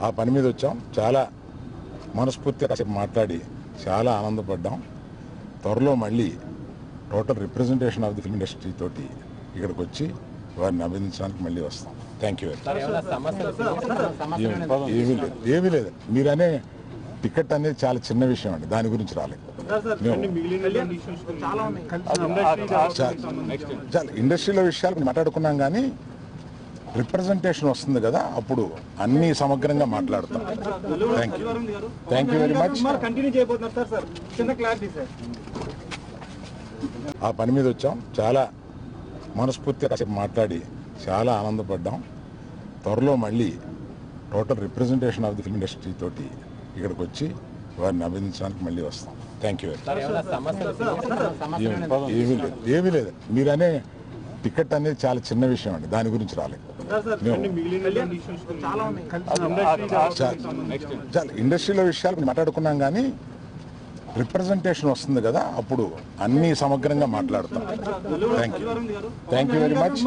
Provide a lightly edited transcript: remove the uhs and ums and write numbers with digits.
ఆ పని మీద వచ్చాం. చాలా మనస్ఫూర్తిగా మాట్లాడి చాలా ఆనందపడ్డాం. త్వరలో మళ్ళీ total representation of the film industry తోటి ఇక్కడికి వచ్చి వారిని అభినందించడానికి మళ్ళీ వస్తాం. Thank you. ఏమీ లేదు. మీరనే టికెట్ అనేది చాలా చిన్న విషయం అండి, దాని గురించి రాలేదు. చాలా ఇండస్ట్రీలో విషయాలు మాట్లాడుకున్నాం, కానీ రిప్రజెంటేషన్ వస్తుంది కదా, అప్పుడు అన్ని సమగ్రంగా మాట్లాడతాం. Thank you very much. ఆ పని మీద వచ్చాం. చాలా మనస్ఫూర్తిగా మాట్లాడి చాలా ఆనందపడ్డాం. త్వరలో మళ్ళీ total representation of the film industry తోటి ఇక్కడికి వచ్చి వారిని అభినందించడానికి మళ్ళీ వస్తాం. Thank you. ఏమీ లేదు. మీరనే టికెట్ అనేది చాలా చిన్న విషయం అండి, దాని గురించి రాలేదు. చాలా ఇండస్ట్రీలో విషయాలు మాట్లాడుకున్నాం, కానీ రిప్రజెంటేషన్ వస్తుంది కదా, అప్పుడు అన్ని సమగ్రంగా మాట్లాడతాం. Thank you very much.